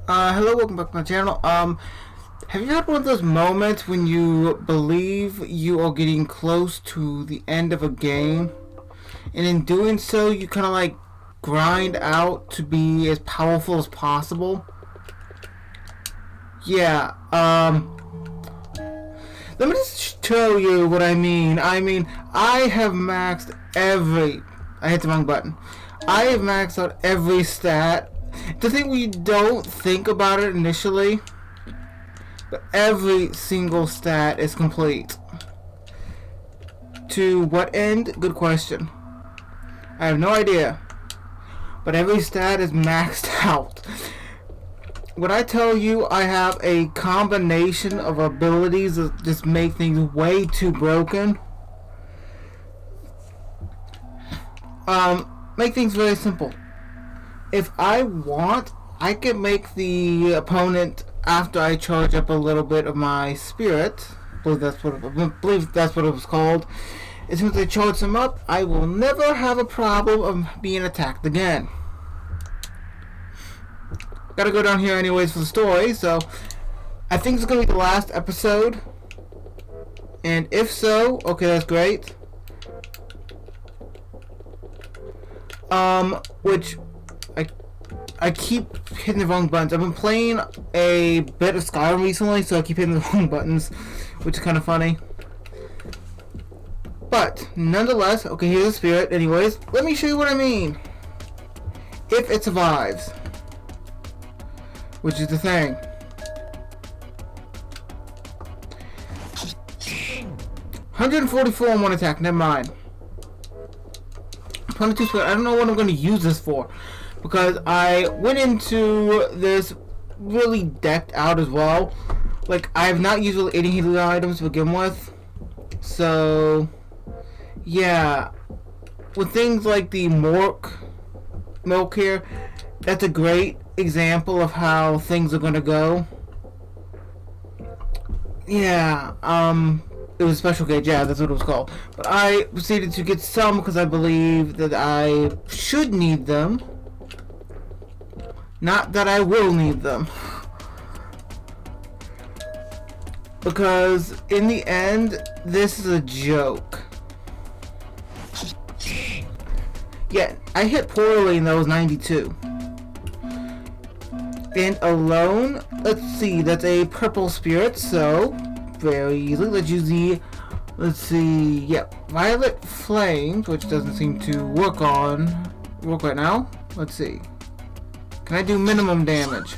Hello, welcome back to my channel. Have you had one of those moments when you believe you are getting close to the end of a game, and in doing so, you kind of like grind out to be as powerful as possible? Yeah, let me just tell you what I mean. I have maxed I hit the wrong button. I have maxed out every stat. The thing we don't think about it initially, but every single stat is complete. To what end? Good question. I have no idea. But every stat is maxed out. When I tell you I have a combination of abilities that just make things way too broken. Make things very simple. If I want, I can make the opponent, after I charge up a little bit of my spirit, I believe that's what it was called. As soon as I charge them up, I will never have a problem of being attacked again. Gotta go down here anyways for the story, so I think it's gonna be the last episode. And if so, okay, that's great. Which I keep hitting the wrong buttons. I've been playing a bit of Skyrim recently, so I keep hitting the wrong buttons, which is kind of funny. But nonetheless, okay, here's the spirit. Anyways, let me show you what I mean. If it survives, which is the thing. 144 on one attack. Never mind. 22 spirit. I don't know what I'm going to use this for, because I went into this really decked out as well. Like, I have not used really any healing items to begin with. So, yeah. With things like the milk here, that's a great example of how things are going to go. Yeah, it was a special gauge, yeah, that's what it was called. But I proceeded to get some because I believe that I should need them. Not that I will need them. Because in the end, this is a joke. Yeah, I hit poorly and that was 92. And alone, let's see, that's a purple spirit, so very easily. Let's use the, violet flames, which doesn't seem to work right now. Let's see. Can I do minimum damage?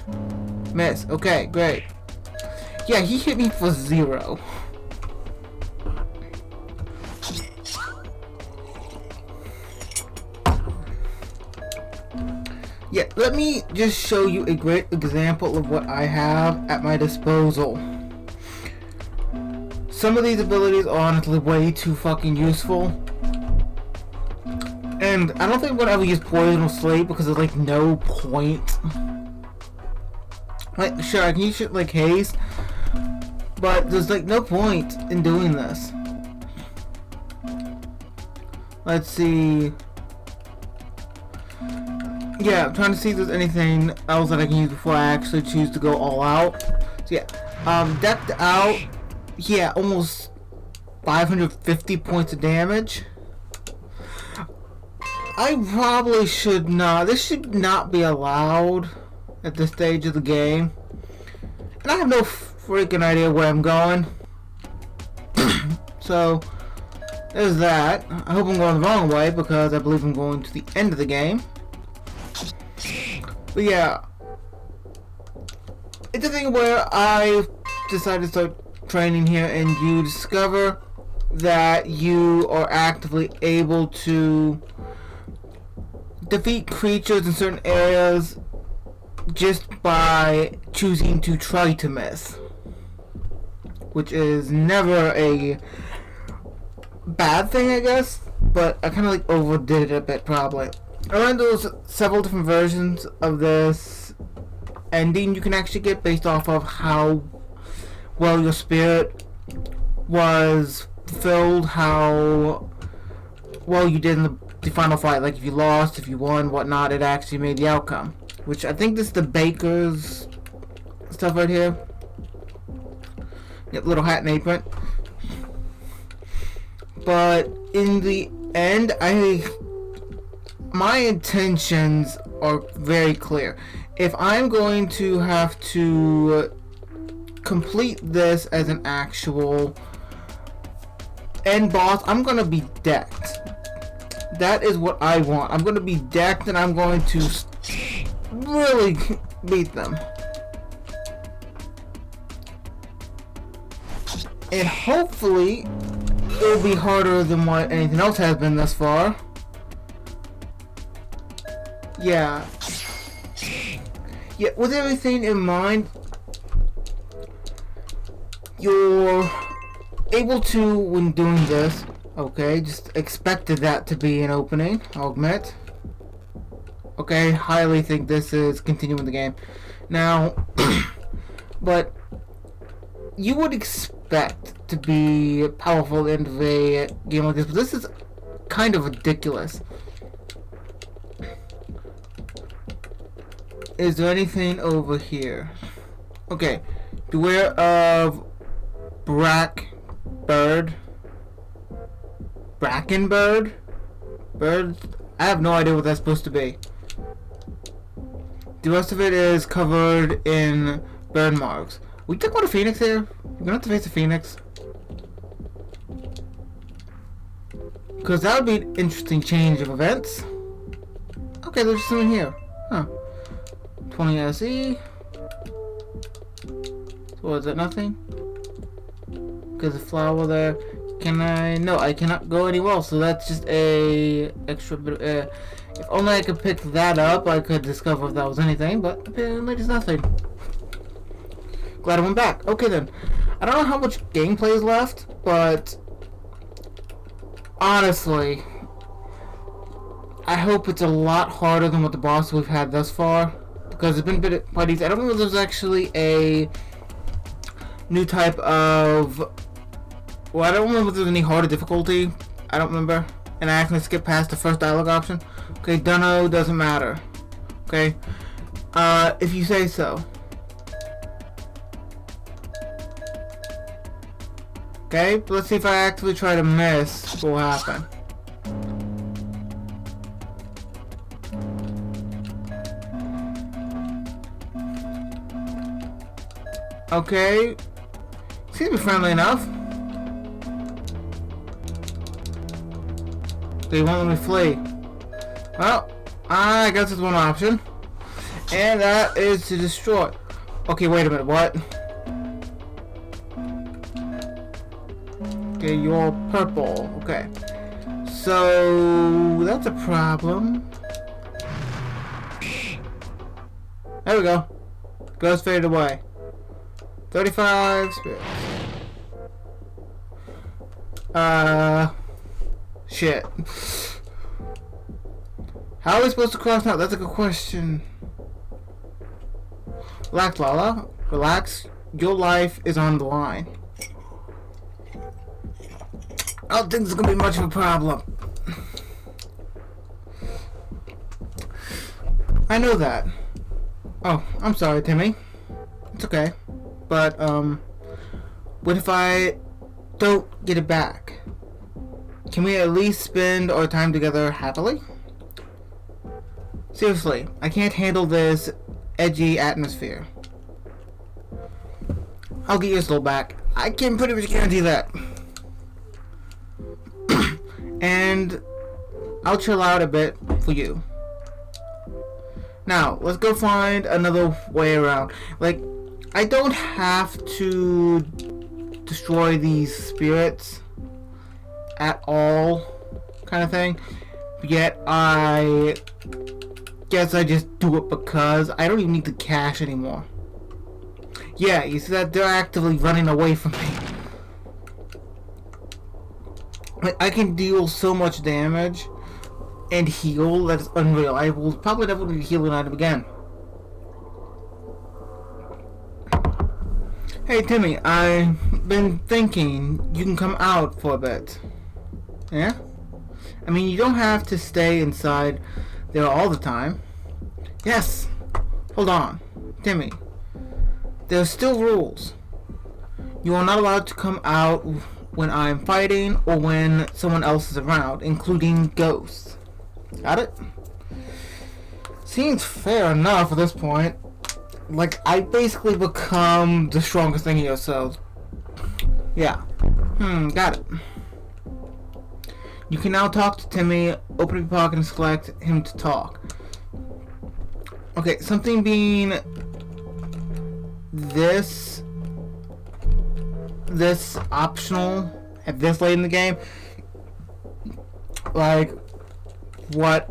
Miss. Okay, great. Yeah, he hit me for 0. Yeah, let me just show you a great example of what I have at my disposal. Some of these abilities are honestly way too fucking useful. And I don't think I'm gonna ever use Poison or Sleep because there's like no point. Like, sure, I can use shit like Haste, but there's like no point in doing this. Let's see. Yeah, I'm trying to see if there's anything else that I can use before I actually choose to go all out. So yeah, decked out. Yeah, almost 550 points of damage. I probably should not. This should not be allowed at this stage of the game. And I have no freaking idea where I'm going. So, there's that. I hope I'm going the wrong way because I believe I'm going to the end of the game. But yeah, it's a thing where I decided to start training here, and you discover that you are actively able to defeat creatures in certain areas just by choosing to try to miss, which is never a bad thing, I guess, but I kind of like overdid it a bit probably. I learned there's several different versions of this ending you can actually get based off of how well your spirit was filled, how well you did in the final fight. Like if you lost, if you won, whatnot, it actually made the outcome. Which I think this is the Baker's stuff right here. Get little hat and apron. But in the end, my intentions are very clear. If I'm going to have to complete this as an actual end boss, I'm going to be decked. That is what I want. I'm going to be decked and I'm going to really beat them. And hopefully it'll be harder than what anything else has been thus far. Yeah. Yeah, with everything in mind, you're able to, when doing this, okay, just expected that to be an opening, I'll admit. Okay, highly think this is continuing the game. Now, but you would expect to be powerful at the end of a game like this, but this is kind of ridiculous. Is there anything over here? Okay, beware of Brackenbird. Birds? I have no idea what that's supposed to be. The rest of it is covered in burn marks. We talk about a phoenix here? We're gonna have to face a phoenix. Because that would be an interesting change of events. Okay, there's something here. Huh. 20 SE. So is it nothing? Because the flower there. Can I? No, I cannot go anywhere else. So that's just a extra bit. If only I could pick that up, I could discover if that was anything. But apparently there's nothing. Glad I went back. Okay then. I don't know how much gameplay is left, but honestly, I hope it's a lot harder than what the boss we've had thus far. Because it's been a bit quite easy. I don't know if there's actually a new type of... Well, I don't remember if there's any harder difficulty. I don't remember. And I actually skipped past the first dialogue option. Okay, dunno, doesn't matter. Okay? If you say so. Okay, but let's see if I actually try to miss what will happen. Okay. Seems to be friendly enough. They won't let me flee. Well, I guess there's one option. And that is to destroy. Okay, wait a minute, what? Okay, you're purple. Okay. So, that's a problem. There we go. Ghost faded away. 35 spirits. Shit. How are we supposed to cross now? That's a good question. Relax, Lala. Relax. Your life is on the line. I don't think this is gonna be much of a problem. I know that. Oh, I'm sorry, Timmy. It's okay. But, what if I don't get it back? Can we at least spend our time together happily? Seriously, I can't handle this edgy atmosphere. I'll get your soul back. I can pretty much guarantee that. And I'll chill out a bit for you. Now, let's go find another way around. Like, I don't have to destroy these spirits at all, kind of thing. Yet I guess I just do it because I don't even need the cash anymore. Yeah, you see that? They're actively running away from me. Like, I can deal so much damage and heal that is unreal. I will probably never need to heal an item again. Hey Timmy, I've been thinking you can come out for a bit. Yeah? I mean, you don't have to stay inside there all the time. Yes! Hold on. Timmy. There's still rules. You are not allowed to come out when I'm fighting or when someone else is around, including ghosts. Got it? Seems fair enough at this point. Like, I basically become the strongest thing here, so... yeah. Got it. You can now talk to Timmy, open your pocket and select him to talk. Okay, something being... This optional at this late in the game. Like, what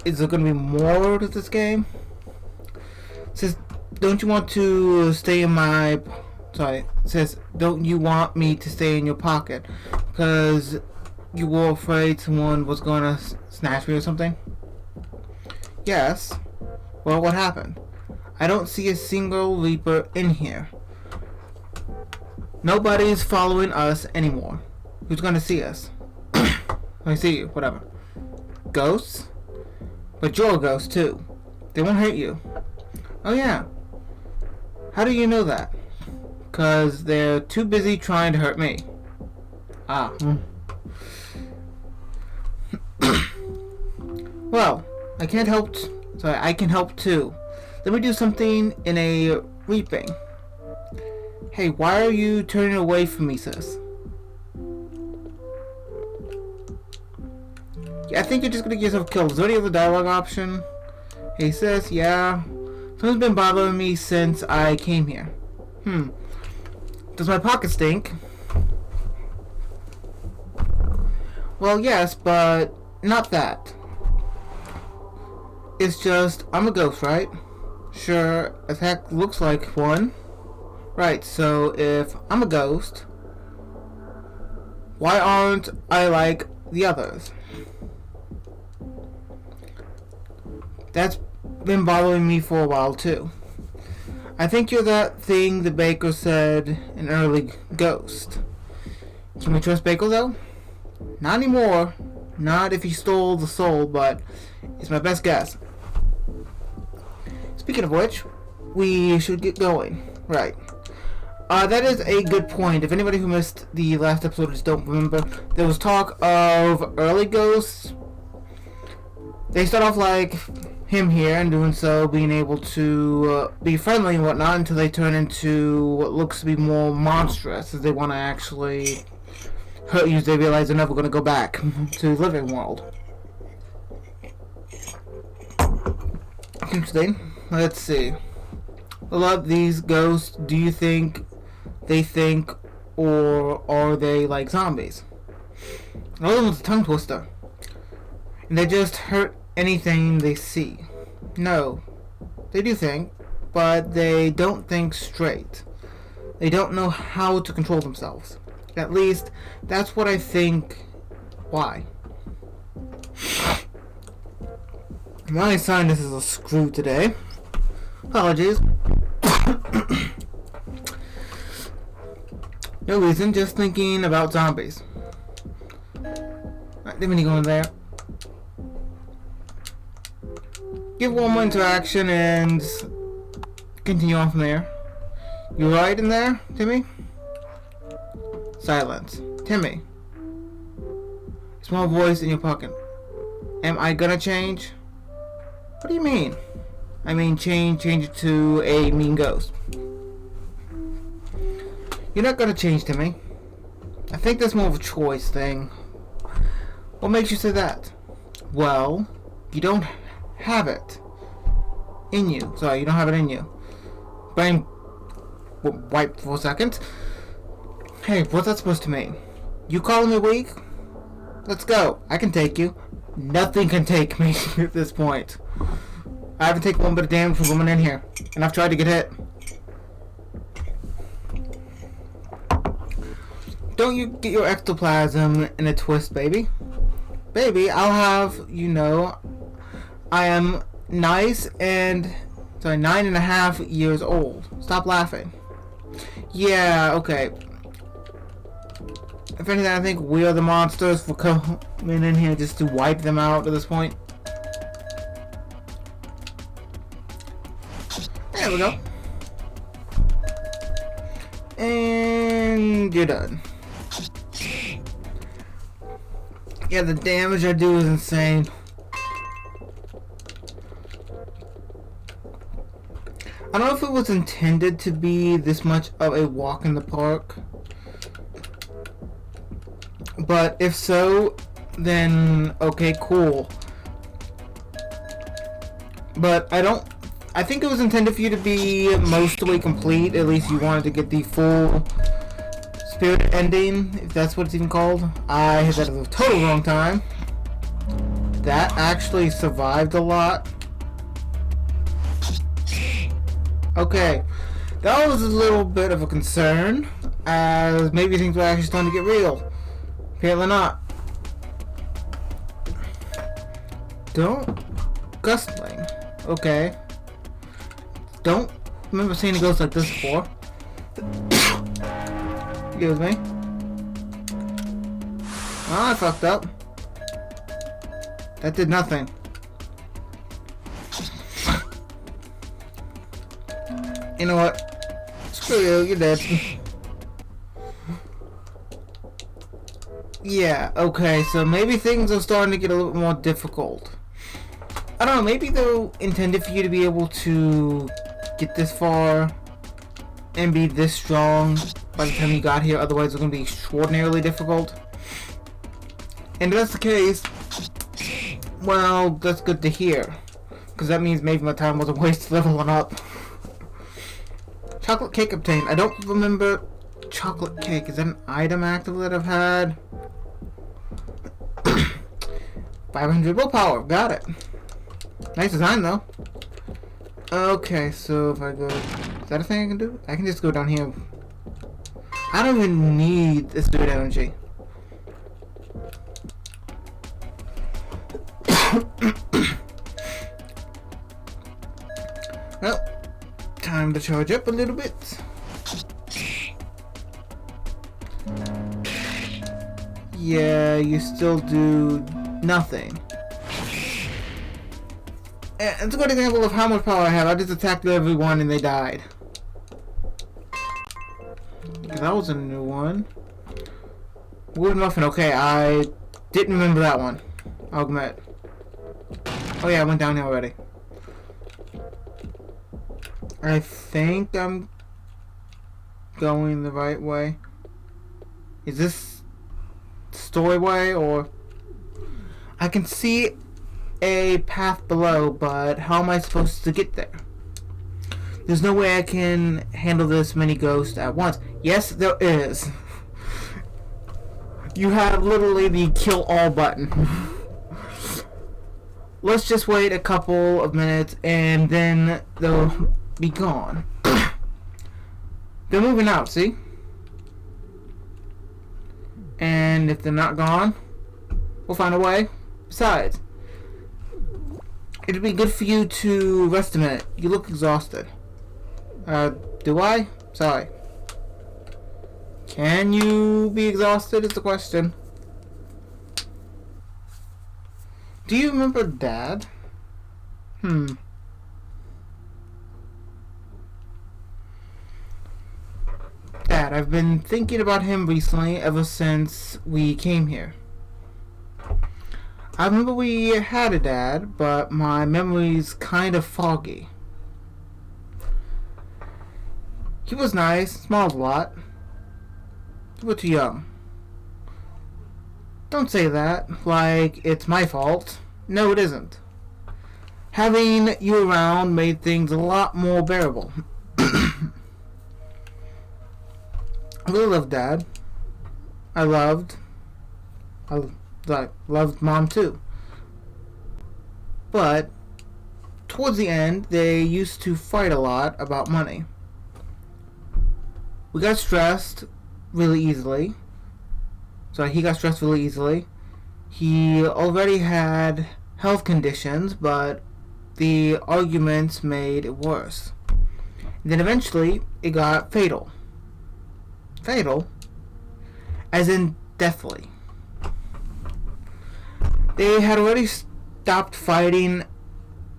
is there going to be more to this game? It says, don't you want to stay in my... Sorry, it says, don't you want me to stay in your pocket? Because you were afraid someone was going to snatch me or something? Yes. Well, what happened? I don't see a single Reaper in here. Nobody's following us anymore. Who's gonna see us? I see you, whatever. Ghosts? But you're a ghost too. They won't hurt you. Oh yeah. How do you know that? 'Cause they're too busy trying to hurt me. Ah. Well, I can help too. Let me do something in a reaping. Hey, why are you turning away from me, sis? Yeah, I think you're just gonna get yourself killed. Is there any other dialogue option? Hey, sis, yeah. Someone's been bothering me since I came here. Does my pocket stink? Well, yes, but not that. It's just, I'm a ghost, right? Sure as heck looks like one. Right, so if I'm a ghost, why aren't I like the others? That's been bothering me for a while too. I think you're that thing the baker said, an early ghost. Can we trust Baker though? Not anymore. Not if he stole the soul, but it's my best guess. Speaking of which, we should get going. Right. That is a good point. If anybody who missed the last episode just don't remember, there was talk of early ghosts. They start off like him here, and doing so, being able to be friendly and whatnot, until they turn into what looks to be more monstrous, as they want to actually hurt you, as they realize they're never going to go back to the living world. Interesting. Let's see. A lot of these ghosts, do you think they think, or are they like zombies? Another one's a tongue twister. And they just hurt anything they see. No, they do think, but they don't think straight. They don't know how to control themselves. At least, that's what I think. Why? My sinus is a screw today. Apologies. No reason, just thinking about zombies. Alright, didn't mean to go in there. Give one more interaction and continue on from there. You right in there, Timmy? Silence. Timmy. Small voice in your pocket. Am I gonna change? What do you mean? I mean change it to a mean ghost. You're not gonna change, Timmy. I think that's more of a choice thing. What makes you say that? Well, you don't have it in you. Sorry, you don't have it in you. Brain wiped for a second. Hey, what's that supposed to mean? You calling me weak? Let's go. I can take you. Nothing can take me at this point. I haven't taken one bit of damage from women in here, and I've tried to get hit. Don't you get your ectoplasm in a twist, baby. Baby, I'll have you know I am nice and 9.5 years old. Stop laughing. Yeah, okay. If anything, I think we are the monsters for coming in here just to wipe them out at this point. There we go. And you're done. Yeah, the damage I do is insane. I don't know if it was intended to be this much of a walk in the park, but if so, then okay, cool. But I think it was intended for you to be mostly complete. At least you wanted to get the full spirit ending, if that's what it's even called. I hit that at the total wrong time. That actually survived a lot. Okay, that was a little bit of a concern, as maybe things were actually starting to get real. Apparently not. Don't gustling. Okay. Don't remember seeing a ghost like this before. Excuse me. Oh, I fucked up. That did nothing. You know what? Screw you, you're dead. Yeah, okay, so maybe things are starting to get a little bit more difficult. I don't know, maybe they're intended for you to be able to get this far and be this strong by the time you got here, otherwise it's going to be extraordinarily difficult. And if that's the case, well, that's good to hear, because that means maybe my time wasn't wasted leveling up. Chocolate cake obtained. I don't remember chocolate cake. Is that an item active that I've had? 500 willpower. Got it. Nice design though. Okay, so if I go... Is that a thing I can do? I can just go down here. I don't even need this spirit energy. Well, time to charge up a little bit. Yeah, you still do nothing. It's a good example of how much power I have. I just attacked everyone and they died. That was a new one. Wood muffin. Okay, I didn't remember that one. I'll admit. Oh yeah, I went down here already. I think I'm going the right way. Is this story way, or... I can see a path below, but how am I supposed to get there? There's no way I can handle this many ghosts at once. Yes, there is. You have literally the kill all button. Let's just wait a couple of minutes and then they'll be gone. They're moving out, see? And if they're not gone, we'll find a way. Besides, it'd be good for you to rest a minute. You look exhausted. Do I? Sorry. Can you be exhausted is the question. Do you remember Dad? Dad, I've been thinking about him recently ever since we came here. I remember we had a dad, but my memory's kind of foggy. He was nice, smiled a lot. You were too young. Don't say that, like it's my fault. No, it isn't. Having you around made things a lot more bearable. I really loved Dad. I loved Mom too. But towards the end, they used to fight a lot about money. We got stressed really easily. So he got stressed really easily. He already had health conditions, but the arguments made it worse. And then eventually, it got fatal. Fatal? As in deathly. They had already stopped fighting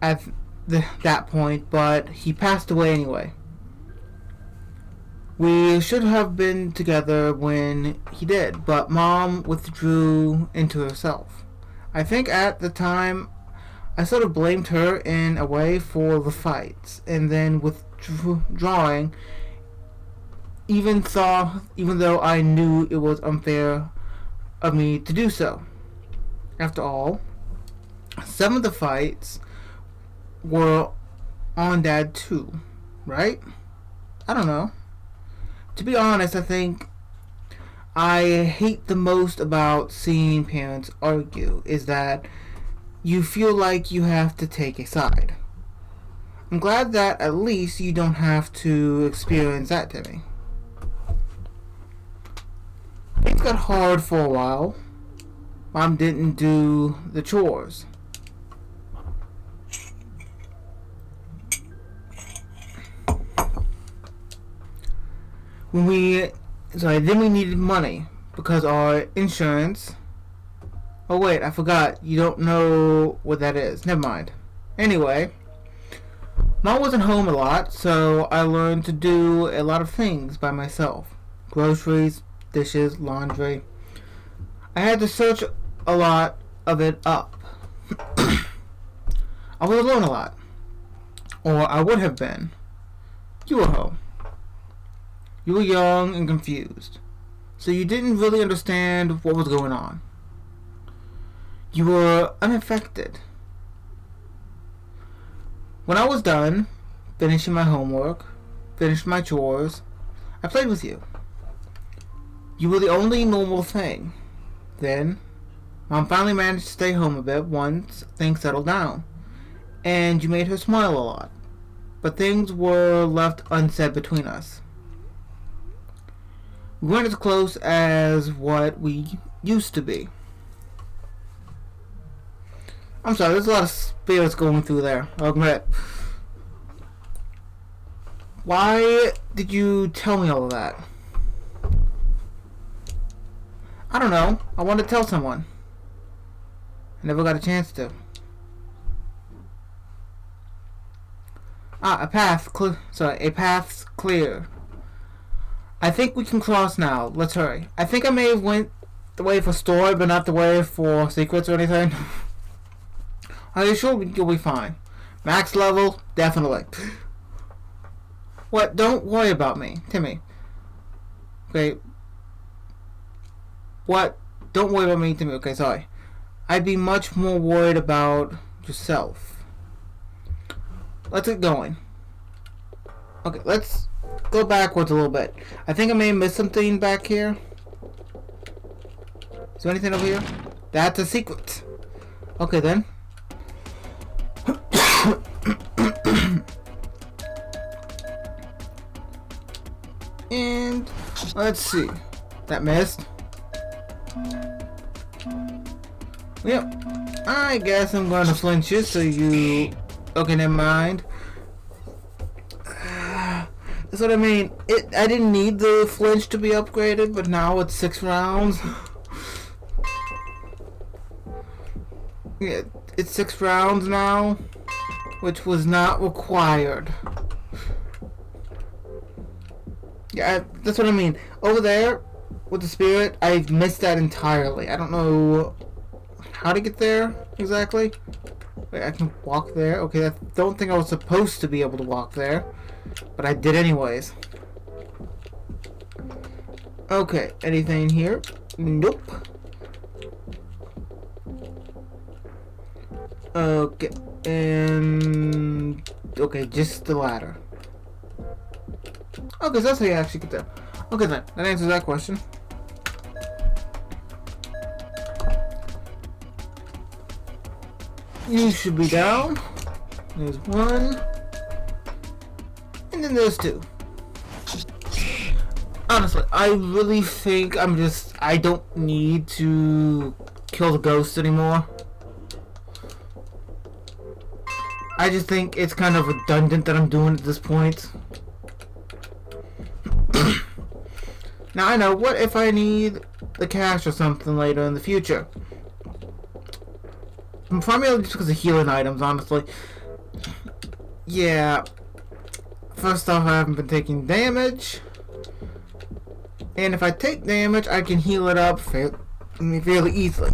at that point, but he passed away anyway. We should have been together when he did, but Mom withdrew into herself. I think at the time I sort of blamed her in a way for the fights, and then withdrawing, even though I knew it was unfair of me to do so. After all, some of the fights were on Dad too, right? I don't know. To be honest, I think I hate the most about seeing parents argue is that you feel like you have to take a side. I'm glad that at least you don't have to experience that, Timmy. Things got hard for a while. Mom didn't do the chores. Then we needed money because our insurance. Oh wait, I forgot. You don't know what that is. Never mind. Anyway, Mom wasn't home a lot, so I learned to do a lot of things by myself. Groceries, dishes, laundry. I had to search a lot of it up. I was alone a lot. Or I would have been. You were home. You were young and confused, so you didn't really understand what was going on. You were unaffected. When I was done, finishing my homework, finished my chores, I played with you. You were the only normal thing. Then, Mom finally managed to stay home a bit once things settled down, and you made her smile a lot. But things were left unsaid between us. We weren't as close as what we used to be. I'm sorry, there's a lot of spirits going through there. I'll admit. Why did you tell me all of that? I don't know. I wanted to tell someone. I never got a chance to. A path's clear. I think we can cross now. Let's hurry. I think I may have went the way for story, but not the way for secrets or anything. Are you sure you'll be fine? Max level? Definitely. What? Don't worry about me, Timmy. Okay. What? Don't worry about me, Timmy. Okay, sorry. I'd be much more worried about yourself. Let's get going. Okay, let's go backwards a little bit. I think I may have missed something back here. Is there anything over here? That's a secret. Okay then. And let's see. That missed. Yep. I guess I'm going to flinch you so you... Okay, never mind. That's what I mean. I didn't need the flinch to be upgraded, but now it's 6 rounds. Yeah, it's 6 rounds now, which was not required. Yeah, that's what I mean. Over there, with the spirit, I missed that entirely. I don't know how to get there, exactly. Wait, I can walk there? Okay, I don't think I was supposed to be able to walk there. But I did anyways. Okay, anything here? Nope. Okay, and... Okay, just the ladder. Okay, so that's how you actually get there. Okay then, that answers that question. You should be down. There's 1. And then there's 2. Honestly, I really think I don't need to kill the ghosts anymore. I just think it's kind of redundant that I'm doing at this point. Now I know, what if I need the cash or something later in the future? Primarily just because of healing items, honestly. Yeah. First off, I haven't been taking damage. And if I take damage, I can heal it up fairly easily.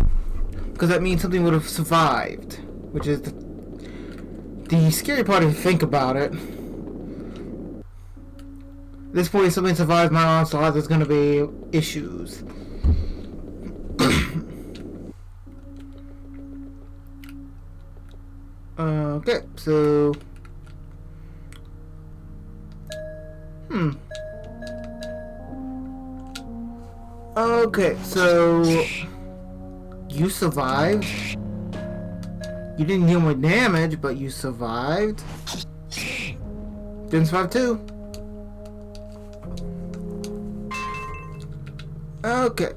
Because that means something would have survived. Which is the scary part if you think about it. At this point, if something survives my onslaught, there's going to be issues. Okay, so... Okay, so... You survived. You didn't deal more damage, but you survived. Didn't survive too. Okay.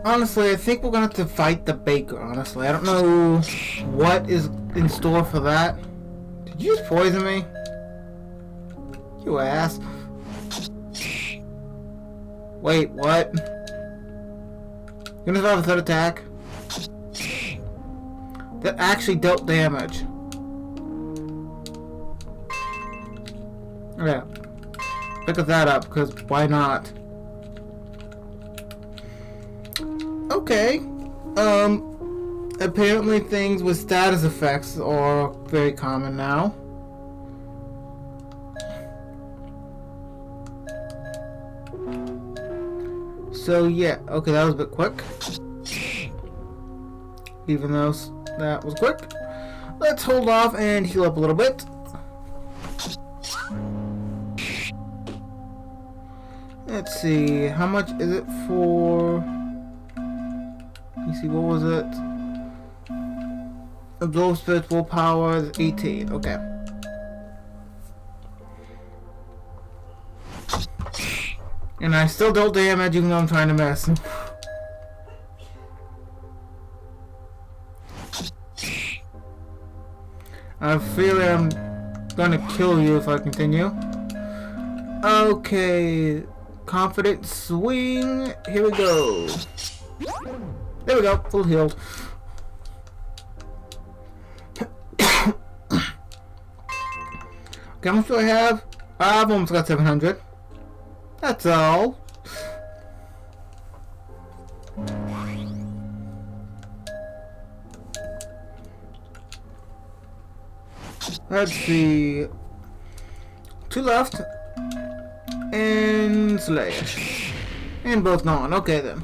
Honestly, I think we're gonna have to fight the baker, honestly. I don't know what is in store for that. Did you just poison me? You ass. Wait, what? You gonna survive a third attack? That actually dealt damage. Okay. Pick that up, because why not? Okay. Apparently things with status effects are very common now. So yeah, okay, that was a bit quick. Even though that was quick. Let's hold off and heal up a little bit. Let's see, how much is it for... Let me see, what was it? Absorb spiritual power, 18, okay. And I still dealt damage even though I'm trying to miss. I feel like I'm gonna kill you if I continue. Okay, confident swing. Here we go. There we go, full healed. Okay, how much do I have? I've almost got 700. That's all. Let's see. 2 left. And slash. And both gone. Okay then.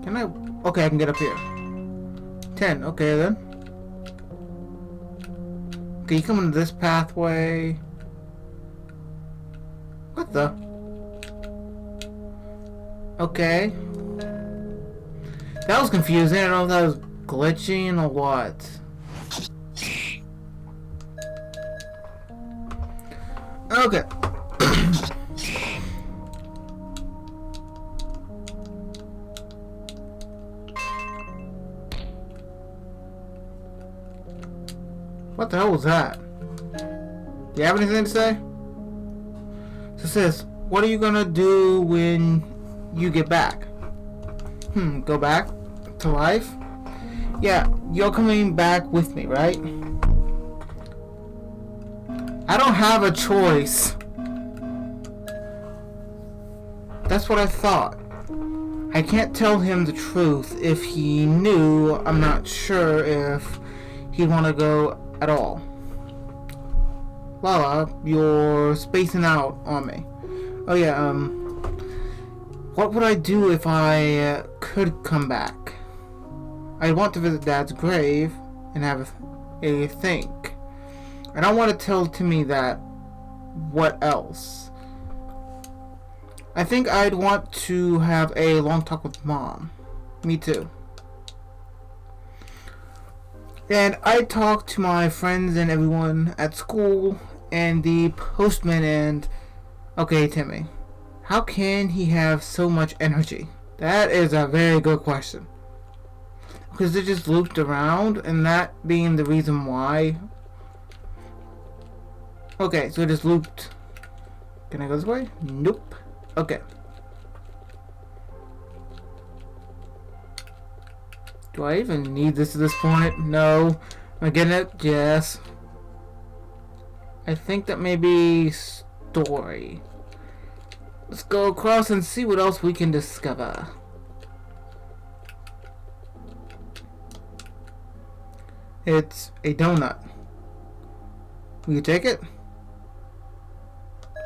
Can I? Okay, I can get up here. 10. Okay then. Okay, you come into this pathway. What the? Okay. That was confusing. I don't know if that was glitching or what. Okay. What the hell was that? Do you have anything to say? So it says, what are you gonna do when you get back? Go back to life? Yeah, you're coming back with me, right? I don't have a choice. That's what I thought. I can't tell him the truth. If he knew, I'm not sure if he'd want to go at all. Lala, you're spacing out on me. Oh yeah, what would I do if I could come back? I want to visit Dad's grave and have a think. I don't want to tell Timmy that. What else? I think I'd want to have a long talk with Mom. Me too. And I talked to my friends and everyone at school and the postman and... Okay, Timmy. How can he have so much energy? That is a very good question. Because it just looped around, and that being the reason why. Okay, so it just looped. Can I go this way? Nope. Okay. Do I even need this at this point? No. Am I getting it? Yes. I think that may be story. Let's go across and see what else we can discover. It's a donut. Will you take it?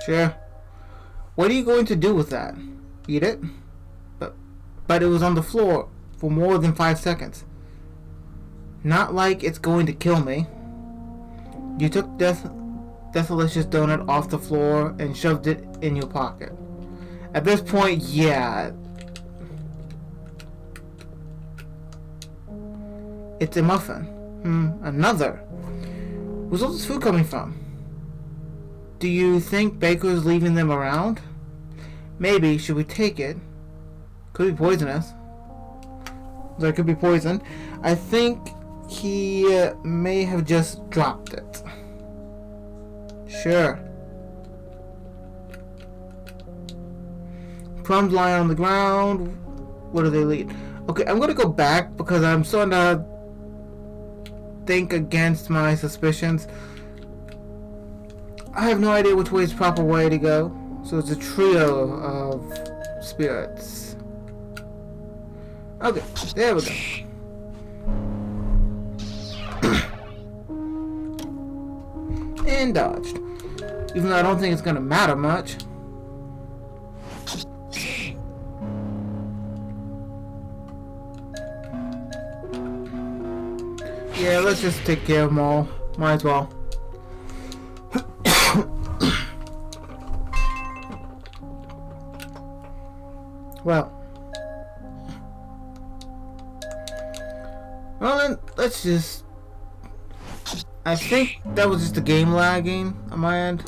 Sure. What are you going to do with that? Eat it? But it was on the floor for more than 5 seconds. Not like it's going to kill me. You took Deathlicious donut off the floor and shoved it in your pocket. At this point, yeah. It's a muffin. Another. Where's all this food coming from? Do you think Baker's leaving them around? Maybe. Should we take it? Could be poisonous. There could be poison. I think he may have just dropped it. Sure. Crumbs lying on the ground. What do they lead? Okay, I'm gonna go back because I'm starting to think against my suspicions. I have no idea which way is the proper way to go. So it's a trio of spirits. Okay, there we go. And dodged. Even though I don't think it's gonna matter much. Yeah, let's just take care of them all. Might as well. Well, then let's just. I think that was just the game lagging on my end.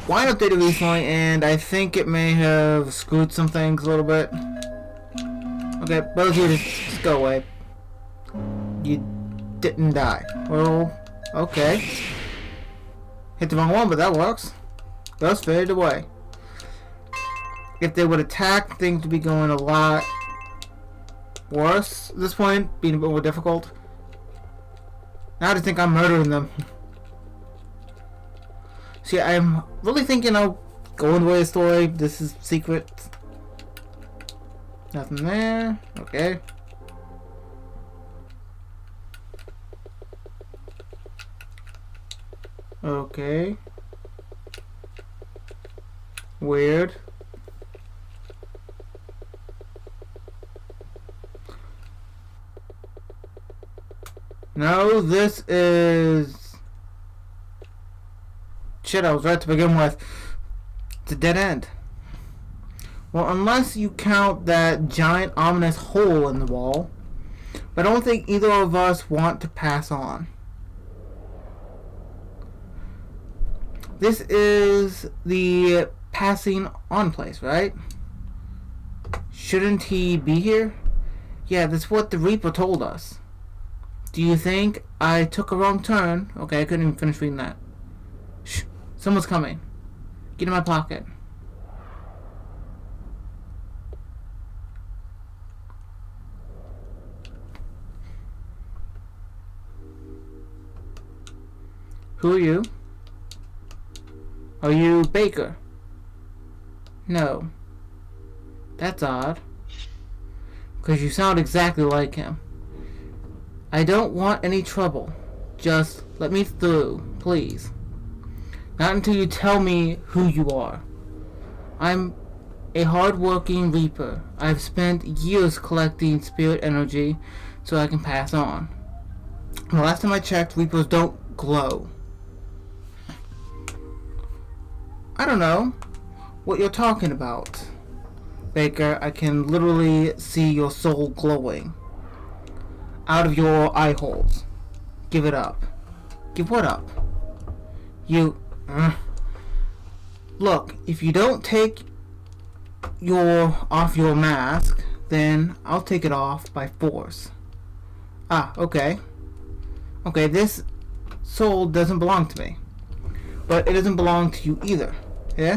Wine updated recently, and I think it may have screwed some things a little bit. Okay, both of you just go away. You didn't die. Well, okay. Hit the wrong one, but that works. Just faded away. If they would attack, things would be going a lot worse at this point, being a bit more difficult. Now I just think I'm murdering them. See, I'm really thinking I'll go into a story. This is secret. Nothing there. Okay. Okay. Weird. No, this is... Shit, I was right to begin with. It's a dead end. Well, unless you count that giant ominous hole in the wall. But I don't think either of us want to pass on. This is the passing on place, right? Shouldn't he be here? Yeah, that's what the Reaper told us. Do you think I took a wrong turn? Okay, I couldn't even finish reading that. Shh, someone's coming. Get in my pocket. Who are you? Are you Baker? No. That's odd. Because you sound exactly like him. I don't want any trouble. Just let me through, please. Not until you tell me who you are. I'm a hard-working Reaper. I've spent years collecting spirit energy so I can pass on. The last time I checked, Reapers don't glow. I don't know what you're talking about, Baker. I can literally see your soul glowing out of your eye holes. Give it up. Give what up? You... Look, if you don't take off your mask, then I'll take it off by force. Ah, okay. Okay, this soul doesn't belong to me. But it doesn't belong to you either. Yeah?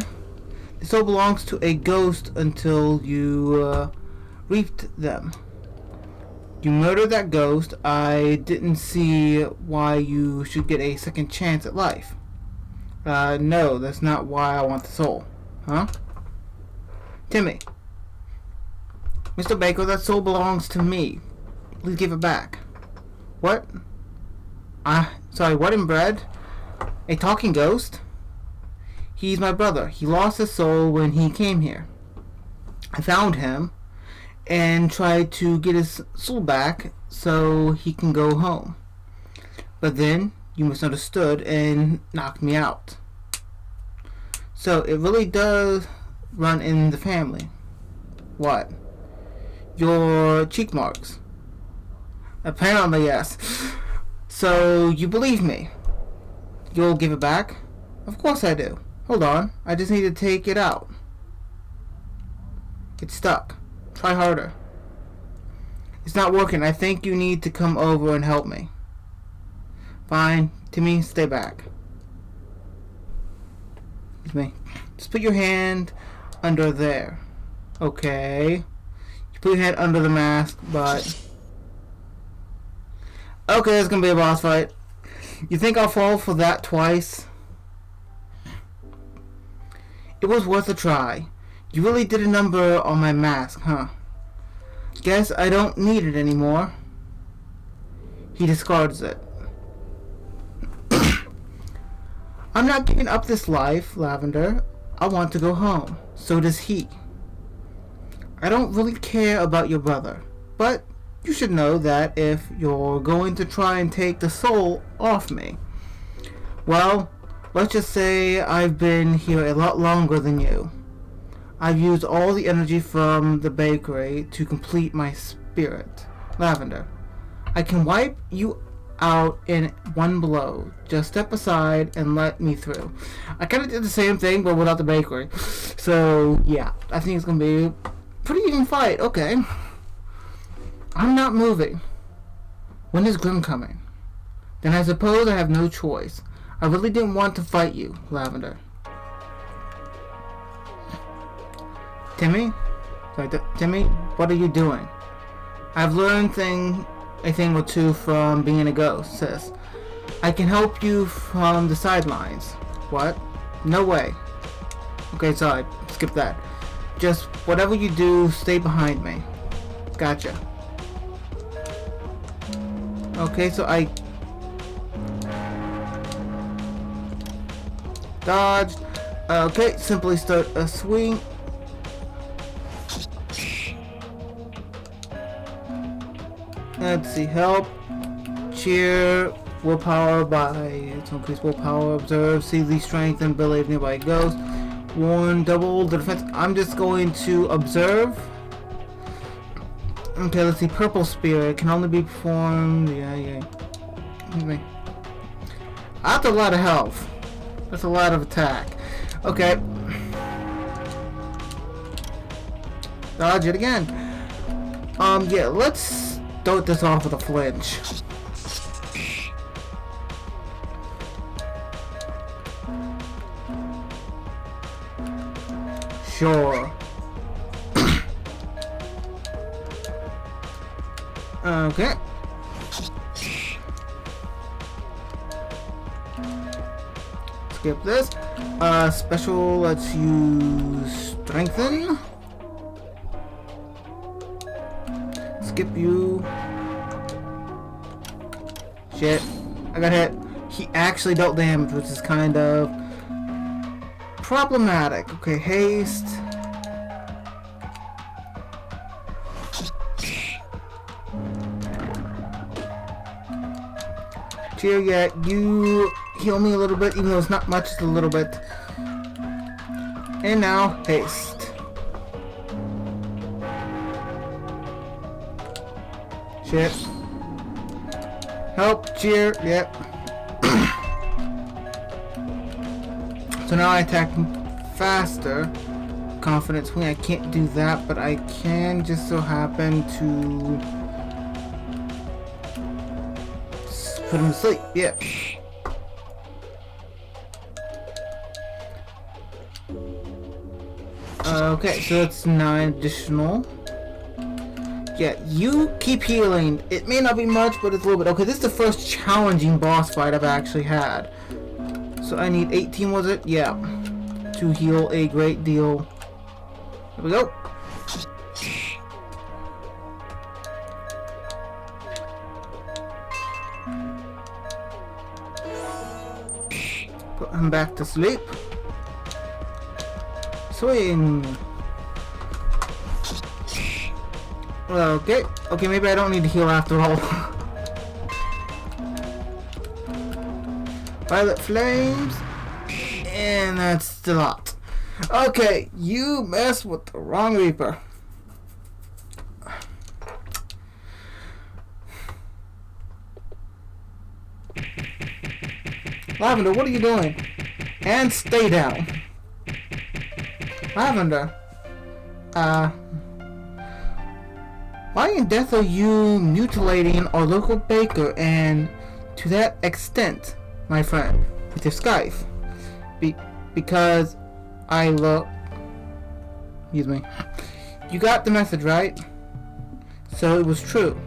The soul belongs to a ghost until you reaped them. You murdered that ghost. I didn't see why you should get a second chance at life. No, that's not why I want the soul. Huh? Timmy. Mr. Baker, that soul belongs to me. Please give it back. What? Sorry, what inbred? A talking ghost? He's my brother. He lost his soul when he came here. I found him and tried to get his soul back so he can go home. But then you misunderstood and knocked me out. So it really does run in the family. What? Your cheek marks. Apparently, yes. So you believe me? You'll give it back? Of course I do. Hold on. I just need to take it out. It's stuck. Try harder. It's not working. I think you need to come over and help me. Fine. Timmy, stay back. Excuse me. Just put your hand under there. Okay. You put your hand under the mask, but... Okay, it's gonna be a boss fight. You think I'll fall for that twice? It was worth a try. You really did a number on my mask, huh? Guess I don't need it anymore. He discards it. I'm not giving up this life, Lavender. I want to go home. So does he. I don't really care about your brother, but you should know that if you're going to try and take the soul off me, well, let's just say I've been here a lot longer than you. I've used all the energy from the bakery to complete my spirit. Lavender, I can wipe you out in one blow. Just step aside and let me through. I kind of did the same thing, but without the bakery. So, yeah, I think it's going to be a pretty even fight. Okay. I'm not moving. When is Grimm coming? Then I suppose I have no choice. I really didn't want to fight you, Lavender. Timmy? Sorry, Timmy, what are you doing? I've learned a thing or two from being a ghost, sis. I can help you from the sidelines. What? No way. Okay, sorry, skip that. Just whatever you do, stay behind me. Gotcha. Okay, so I dodged. Okay, simply start a swing. Let's see, help, cheer, willpower to increase willpower, observe, see the strength and ability of nearby ghosts, warn, double the defense. I'm just going to observe. Okay, let's see, purple spirit can only be performed, yeah. That's a lot of health. That's a lot of attack. Okay. Dodge it again. Yeah, let's start this off with a flinch. Sure. Okay. Skip this. Special, let's use strengthen. Skip you. Shit. I got hit. He actually dealt damage, which is kind of problematic. Okay, haste. Cheer, yeah, you heal me a little bit, even though it's not much, it's a little bit. And now, haste. Shit. Help, cheer, yep. So now I attack faster. Confidence swing, I can't do that, but I can just so happen to put him to sleep. Yeah. Okay, so that's 9 additional. Yeah, you keep healing. It may not be much, but it's a little bit. Okay, this is the first challenging boss fight I've actually had. So I need 18, was it? Yeah. To heal a great deal. Here we go. Put him back to sleep. Swing. Okay. Okay, maybe I don't need to heal after all. Violet flames. And that's the lot. Okay, you mess with the wrong Reaper. Lavender, what are you doing? And stay down. Lavender. Why in death are you mutilating our local baker, and to that extent, my friend, with your scythe? Because I love... Excuse me. You got the message, right? So it was true.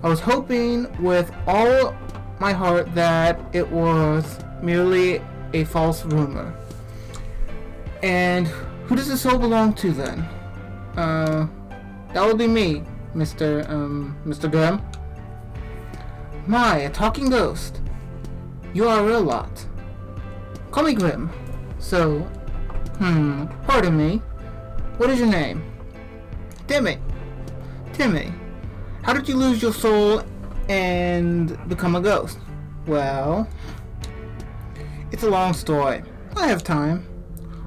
I was hoping with all my heart that it was merely a false rumor. And who does the soul belong to then? That would be me, Mr. Grimm. My, a talking ghost. You are a real lot. Call me Grimm. So, pardon me. What is your name? Timmy. Timmy. How did you lose your soul and become a ghost? Well, it's a long story. I have time.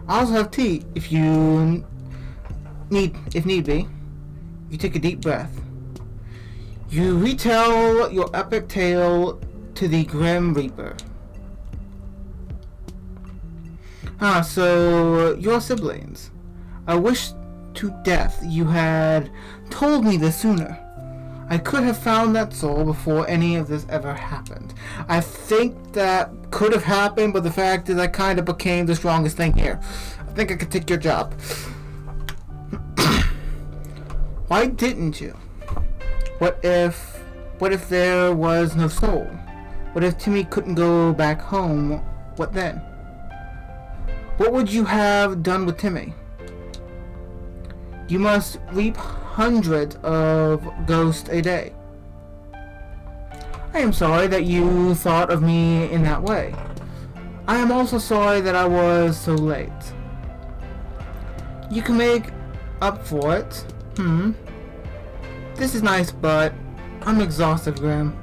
I also have tea if need be. You take a deep breath. You retell your epic tale to the Grim Reaper. So your siblings. I wish to death you had told me this sooner. I could have found that soul before any of this ever happened. I think that could have happened, but the fact is I kind of became the strongest thing here. I think I could take your job. Why didn't you? What if there was no soul? What if Timmy couldn't go back home? What then? What would you have done with Timmy? You must reap hundreds of ghosts a day. I am sorry that you thought of me in that way. I am also sorry that I was so late. You can make up for it. This is nice, but I'm exhausted, Grimm.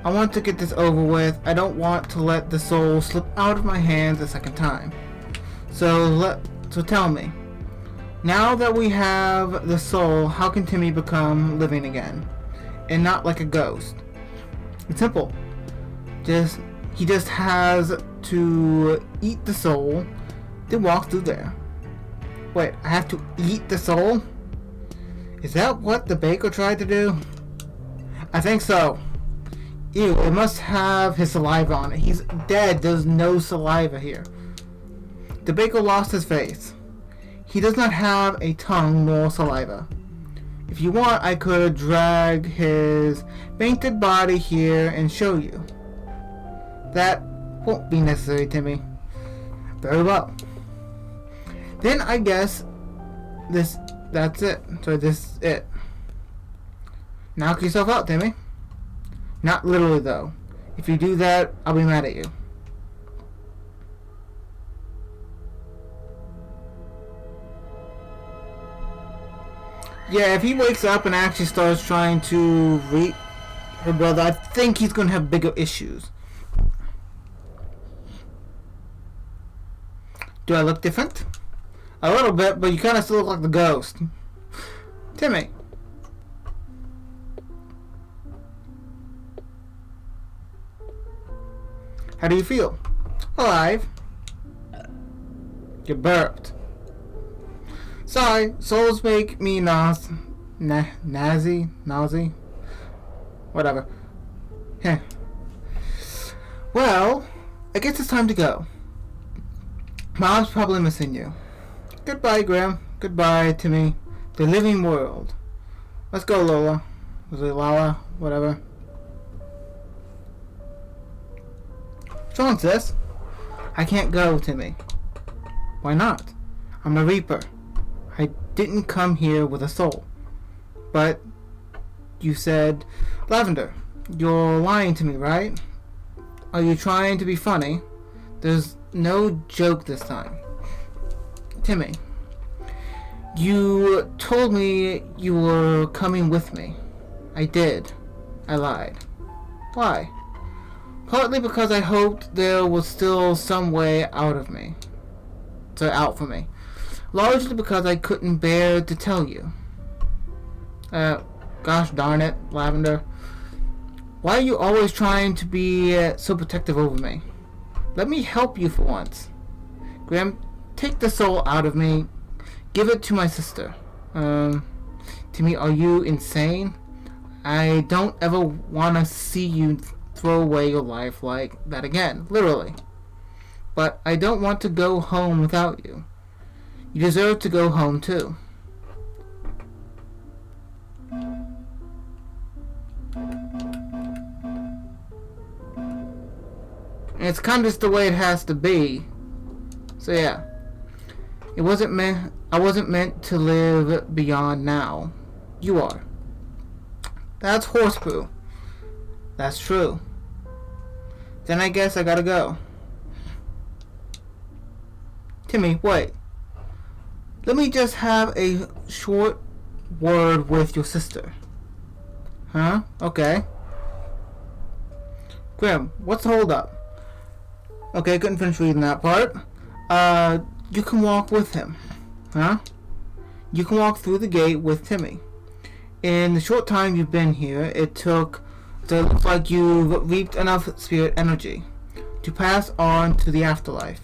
I want to get this over with. I don't want to let the soul slip out of my hands a second time. So tell me, now that we have the soul, how can Timmy become living again? And not like a ghost? It's simple. He just has to eat the soul, then walk through there. Wait, I have to eat the soul? Is that what the baker tried to do? I think so. Ew, it must have his saliva on it. He's dead. There's no saliva here. The baker lost his face. He does not have a tongue nor saliva. If you want, I could drag his fainted body here and show you. That won't be necessary, Timmy. Very well. Then I guess that's it. So this is it. Knock yourself out, Timmy. Not literally, though. If you do that, I'll be mad at you. Yeah, if he wakes up and actually starts trying to rape her brother, I think he's going to have bigger issues. Do I look different? A little bit, but you kind of still look like the ghost. Timmy. How do you feel? Alive. You burped. Sorry, souls make me nausy. Whatever. Heh. Well, I guess it's time to go. Mom's probably missing you. Goodbye, Grimm. Goodbye, Timmy. The living world. Let's go, Lola. Was it Lala? Whatever. What's wrong, sis? I can't go, Timmy. Why not? I'm a Reaper. I didn't come here with a soul. But you said, Lavender, you're lying to me, right? Are you trying to be funny? There's no joke this time. Timmy, you told me you were coming with me. I did. I lied. Why? Partly because I hoped there was still some way out for me. Largely because I couldn't bear to tell you. Gosh darn it, Lavender. Why are you always trying to be so protective over me? Let me help you for once. Grimm, take the soul out of me. Give it to my sister. Timmy, are you insane? I don't ever want to see you throw away your life like that again, literally. But I don't want to go home without you. You deserve to go home too. And it's kind of just the way it has to be. So yeah. I wasn't meant to live beyond now. You are. That's horse poo. That's true. Then I guess I gotta go. Timmy, wait. Let me just have a short word with your sister. Huh? Okay. Grimm, what's the hold up? Okay, couldn't finish reading that part. You can walk with him. Huh? You can walk through the gate with Timmy. In the short time you've been here, it looks like you've reaped enough spirit energy to pass on to the afterlife.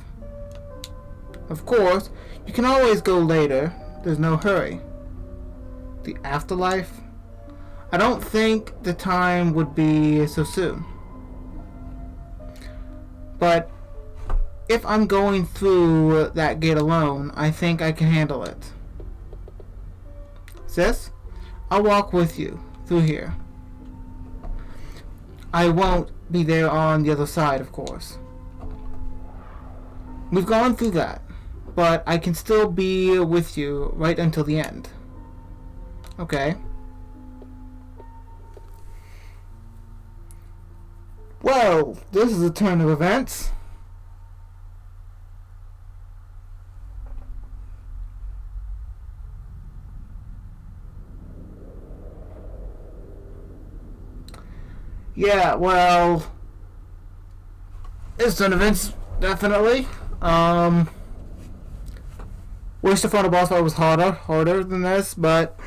Of course, you can always go later. There's no hurry. The afterlife? I don't think the time would be so soon. But if I'm going through that gate alone, I think I can handle it. Sis, I'll walk with you through here. I won't be there on the other side, of course. We've gone through that, but I can still be with you right until the end. Okay. Well, this is a turn of events. Yeah, well, it's an event, definitely. Wish the final boss fight was harder than this, but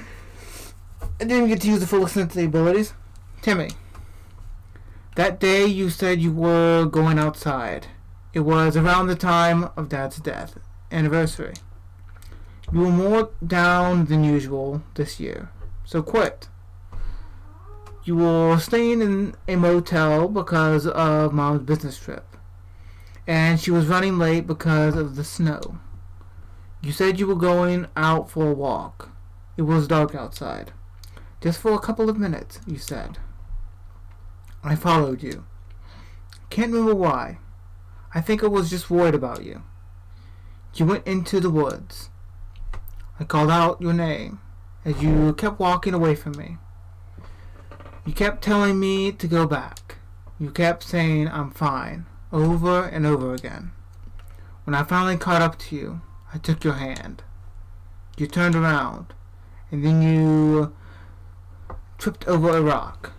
I didn't get to use the full extent of the abilities. Timmy, that day you said you were going outside. It was around the time of Dad's death anniversary. You were more down than usual this year, so quit. You were staying in a motel because of Mom's business trip, and she was running late because of the snow. You said you were going out for a walk. It was dark outside. Just for a couple of minutes, you said. I followed you. Can't remember why. I think I was just worried about you. You went into the woods. I called out your name as you kept walking away from me. You kept telling me to go back. You kept saying I'm fine, over and over again. When I finally caught up to you, I took your hand. You turned around, and then you tripped over a rock.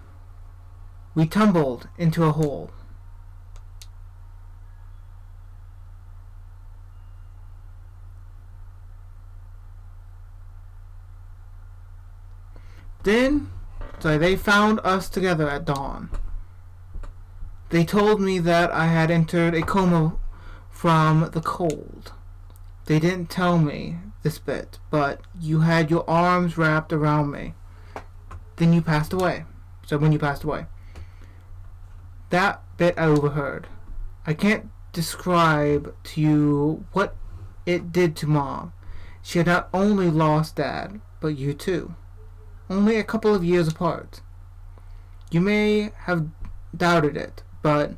We tumbled into a hole. Then, they found us together at dawn. They told me that I had entered a coma from the cold. They didn't tell me this bit, but you had your arms wrapped around me. Then you passed away. So when you passed away. That bit I overheard. I can't describe to you what it did to Mom. She had not only lost Dad, but you too. Only a couple of years apart. You may have doubted it, but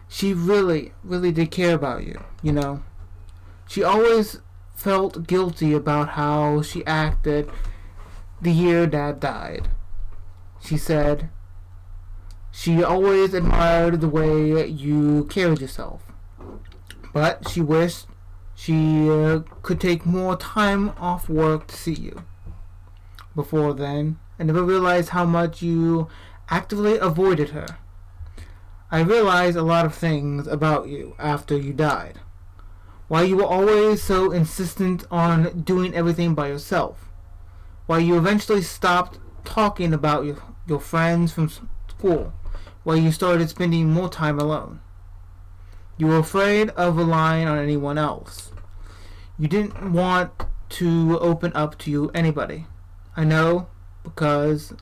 she really, really did care about you, you know. She always felt guilty about how she acted the year Dad died. She said she always admired the way you carried yourself, but she wished she could take more time off work to see you. Before then, I never realized how much you actively avoided her. I realized a lot of things about you after you died. Why you were always so insistent on doing everything by yourself. Why you eventually stopped talking about your friends from school. Why you started spending more time alone. You were afraid of relying on anyone else. You didn't want to open up to you anybody. I know, because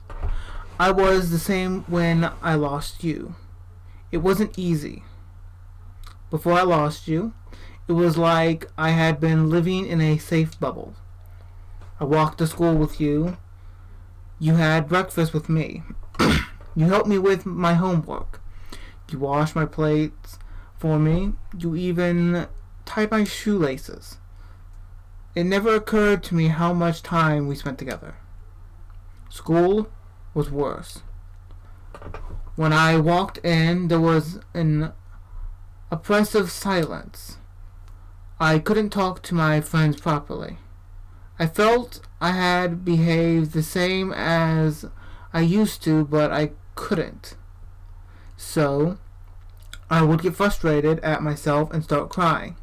I was the same when I lost you. It wasn't easy. Before I lost you, it was like I had been living in a safe bubble. I walked to school with you. You had breakfast with me. You helped me with my homework. You washed my plates for me. You even tied my shoelaces. It never occurred to me how much time we spent together. School was worse. When I walked in, there was an oppressive silence. I couldn't talk to my friends properly. I felt I had behaved the same as I used to, but I couldn't. So, I would get frustrated at myself and start crying.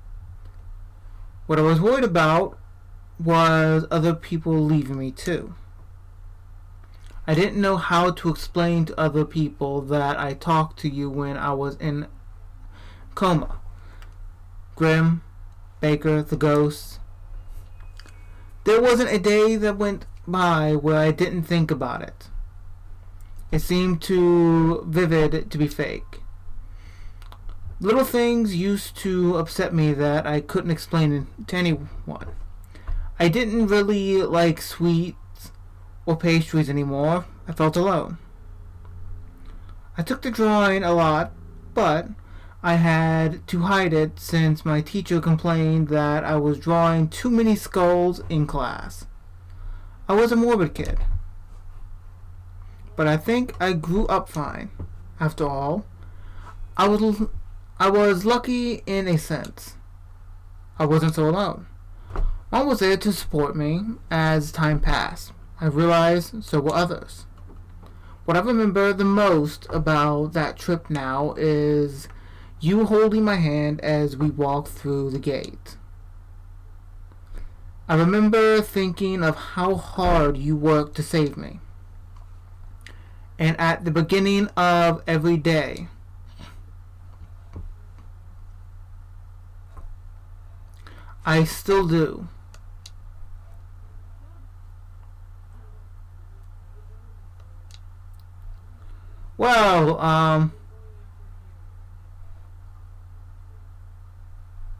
What I was worried about was other people leaving me too. I didn't know how to explain to other people that I talked to you when I was in coma. Grimm, Baker, the ghosts. There wasn't a day that went by where I didn't think about it. It seemed too vivid to be fake. Little things used to upset me that I couldn't explain to anyone. I didn't really like sweets or pastries anymore. I felt alone. I took to drawing a lot, but I had to hide it since my teacher complained that I was drawing too many skulls in class. I was a morbid kid. But I think I grew up fine. After all, I was lucky in a sense. I wasn't so alone. Mom was there to support me as time passed. I realized so were others. What I remember the most about that trip now is you holding my hand as we walked through the gate. I remember thinking of how hard you worked to save me. And at the beginning of every day, I still do.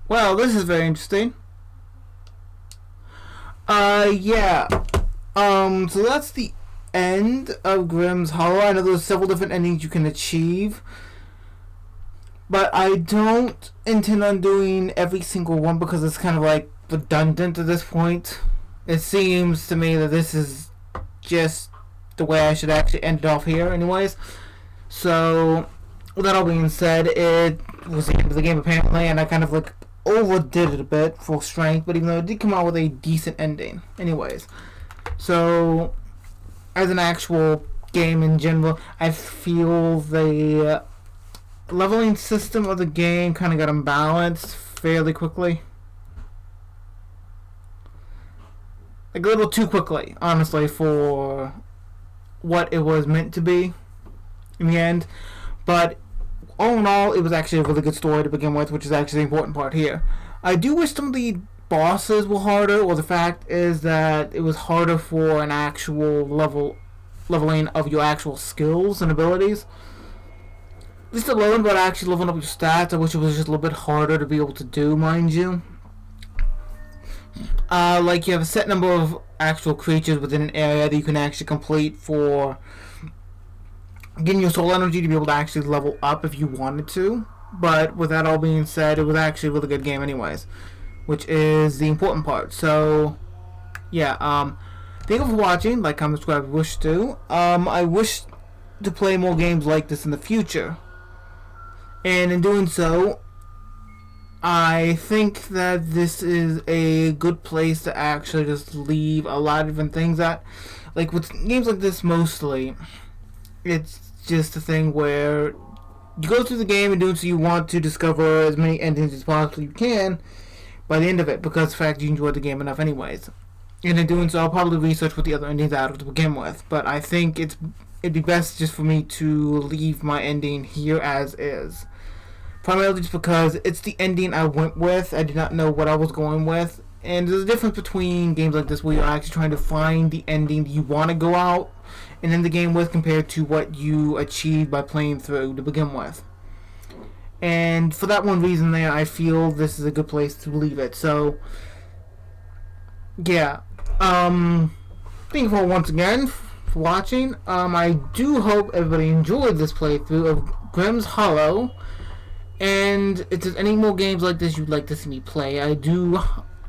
Well, this is very interesting. Yeah. So that's the end of Grimm's Hollow. I know there's several different endings you can achieve, but I don't intend on doing every single one because it's kind of like redundant at this point. It seems to me that this is just the way I should actually end it off here anyways. So, with that all being said, it was the end of the game apparently, and I kind of like overdid it a bit for strength, but even though it did come out with a decent ending. Anyways, so as an actual game in general, I feel the leveling system of the game kind of got imbalanced fairly quickly. Like a little too quickly, honestly, for what it was meant to be in the end. But all in all, it was actually a really good story to begin with, which is actually the important part here. I do wish some of the bosses were harder, or the fact is that it was harder for an actual leveling of your actual skills and abilities. least I learned about actually leveling up your stats. I wish it was just a little bit harder to be able to do, mind you. Like you have a set number of actual creatures within an area that you can actually complete for getting your soul energy to be able to actually level up if you wanted to. But with that all being said, it was actually a really good game anyways, which is the important part. So yeah, thank you for watching. Like, comment, subscribe if you wish to. I wish to play more games like this in the future, and in doing so, I think that this is a good place to actually just leave a lot of different things at. Like with games like this, mostly it's just a thing where you go through the game and doing so you want to discover as many endings as possibly you can by the end of it, because the fact you enjoyed the game enough anyways. And in doing so, I'll probably research what the other endings are to begin with, but I think it'd be best just for me to leave my ending here as is. Primarily just because it's the ending I went with. I did not know what I was going with. And there's a difference between games like this where you're actually trying to find the ending that you want to go out and end the game with, compared to what you achieved by playing through to begin with. And for that one reason there, I feel this is a good place to leave it. So, yeah. Thank you for once again for watching. I do hope everybody enjoyed this playthrough of Grimm's Hollow. And if there's any more games like this you'd like to see me play, I do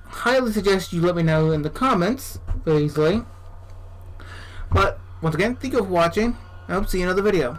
highly suggest you let me know in the comments very easily. But once again, thank you for watching. I hope to see you in another video.